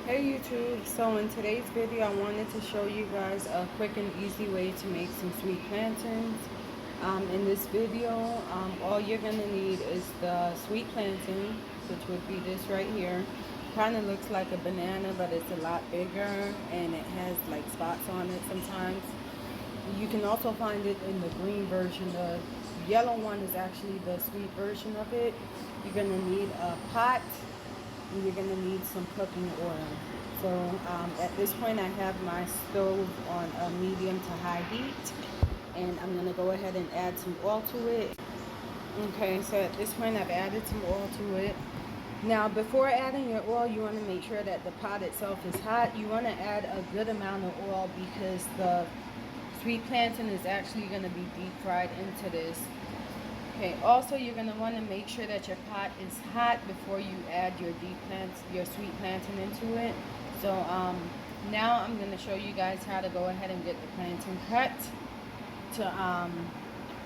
Hey YouTube, so in today's video I wanted to show you guys a quick and easy way to make some sweet plantains. In this video, all you're going to need is the sweet plantain, which would be this right here. Kind of looks like a banana, but it's a lot bigger and it has like spots on it sometimes. You can also find it in the green version. The yellow one is actually the sweet version of it. You're going to need a pot and you're going to need some cooking oil. So at this point I have my stove on a medium to high heat, and I'm going to go ahead and add some oil to it. Okay, so at this point I've added some oil to it. Now before adding your oil, you want to make sure that the pot itself is hot. You want to add a good amount of oil because the sweet plantain is actually going to be deep fried into this. Okay, also you're going to want to make sure that your pot is hot before you add your sweet plantain into it. So now I'm going to show you guys how to go ahead and get the plantain cut to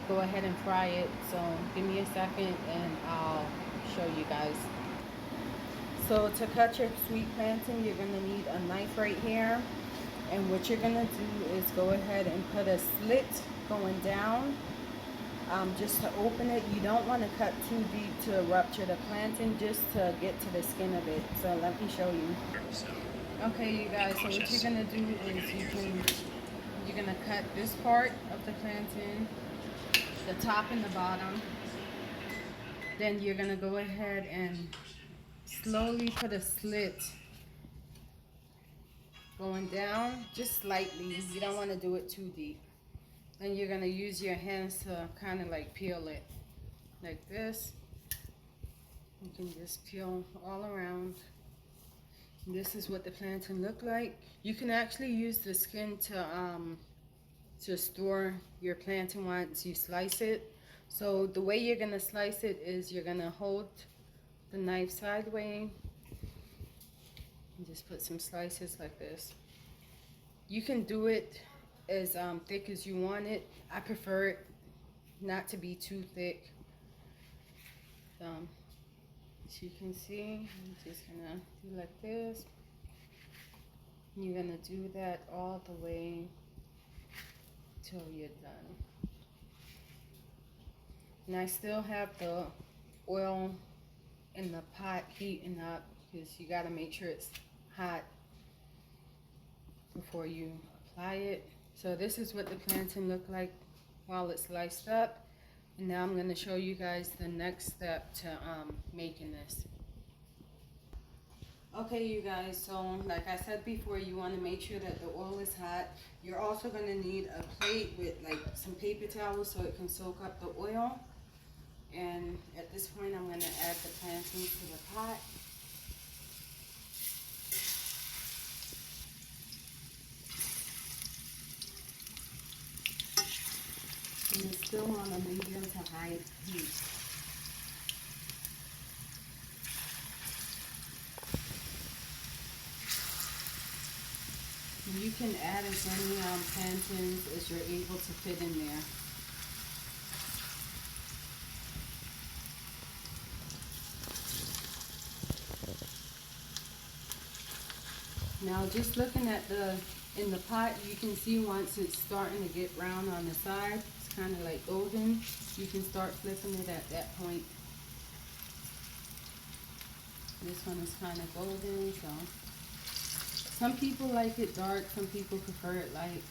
go ahead and fry it. So give me a second and I'll show you guys. So to cut your sweet plantain, you're going to need a knife right here. And what you're going to do is go ahead and put a slit going down. Just to open it. You don't want to cut too deep to rupture the plantain, just to get to the skin of it. So let me show you. Okay, you guys, so what you're going to do is you're going to cut this part of the plantain, the top and the bottom. Then you're going to go ahead and slowly put a slit going down, just slightly. You don't want to do it too deep. Then you're going to use your hands to kind of like peel it like this. You can just peel all around. This is what the plantain look like. You can actually use the skin to store your plantain once you slice it. So the way you're going to slice it is you're going to hold the knife sideways and just put some slices like this. You can do it as thick as you want it. I prefer it not to be too thick. As you can see, I'm just gonna do like this. You're gonna do that all the way till you're done. And I still have the oil in the pot heating up because you gotta make sure it's hot before you apply it. So this is what the plantain look like while it's sliced up. And now I'm going to show you guys the next step to making this. Okay, you guys, so like I said before, you want to make sure that the oil is hot. You're also going to need a plate with like some paper towels so it can soak up the oil. And at this point, I'm going to add the plantain to the pot. And it's still on a medium to high heat. You can add as many plantains as you're able to fit in there. Now just looking at in the pot, you can see once it's starting to get brown on the side, it's kind of like golden. You can start flipping it at that point. This one is kind of golden, so some people like it dark, some people prefer it light.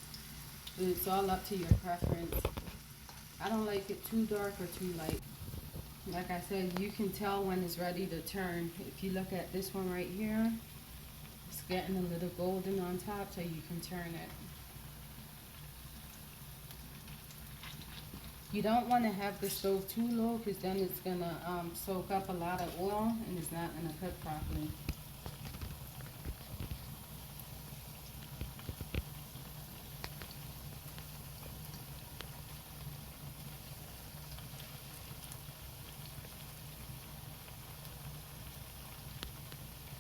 It's all up to your preference. I don't like it too dark or too light. Like I said, you can tell when it's ready to turn. If you look at this one right here, it's getting a little golden on top, so you can turn it. You don't want to have the stove too low because then it's going to soak up a lot of oil and it's not going to cook properly.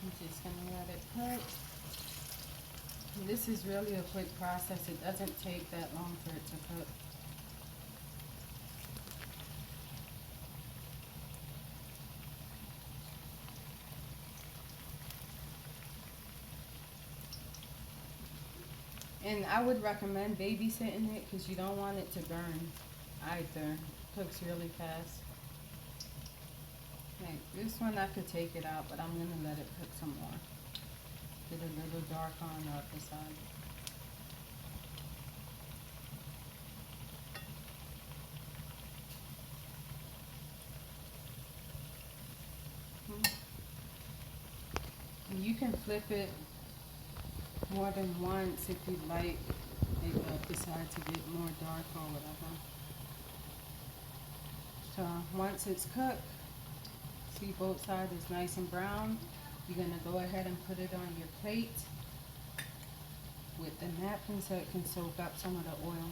I'm just going to let it cook. This is really a quick process. It doesn't take that long for it to cook. And I would recommend babysitting it because you don't want it to burn either. It cooks really fast. Like this one I could take it out, but I'm going to let it cook some more. Get a little dark on the upper side. You can flip it more than once if you'd like. Maybe decide to get more dark or whatever. So once it's cooked, see both sides is nice and brown. You're gonna go ahead and put it on your plate with the napkin so it can soak up some of the oil.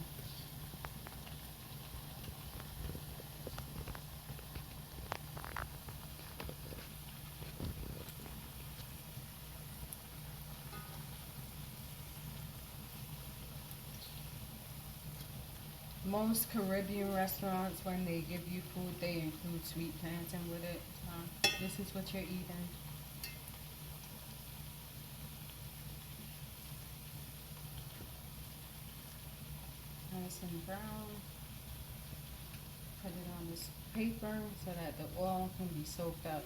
Most Caribbean restaurants, when they give you food, they include sweet plantain with it. This is what you're eating. Nice and brown. Put it on this paper so that the oil can be soaked up.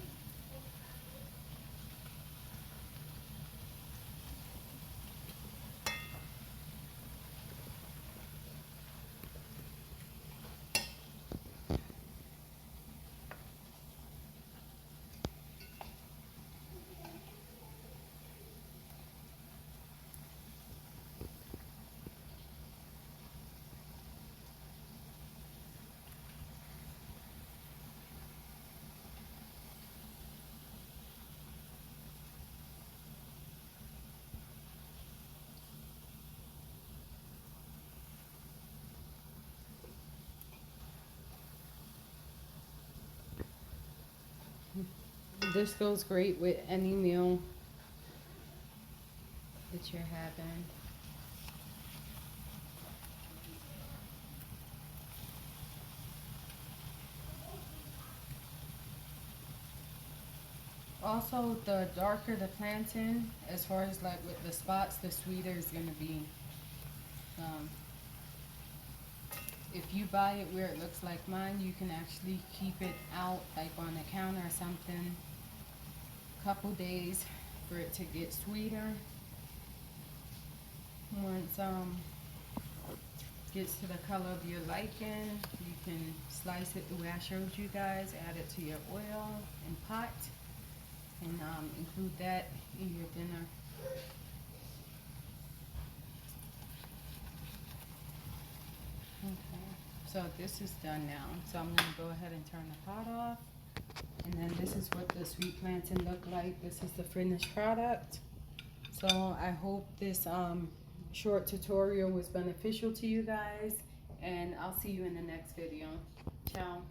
This goes great with any meal that you're having. Also, the darker the plantain, as far as like with the spots, the sweeter it's gonna be. If you buy it where it looks like mine, you can actually keep it out like on the counter or something a couple days for it to get sweeter. Once gets to the color of your liking, you can slice it the way I showed you guys, add it to your oil and pot, and include that in your dinner. Okay, so this is done now. So I'm going to go ahead and turn the pot off. And then this is what the sweet plantain look like. This is the finished product. So I hope this short tutorial was beneficial to you guys. And I'll see you in the next video. Ciao.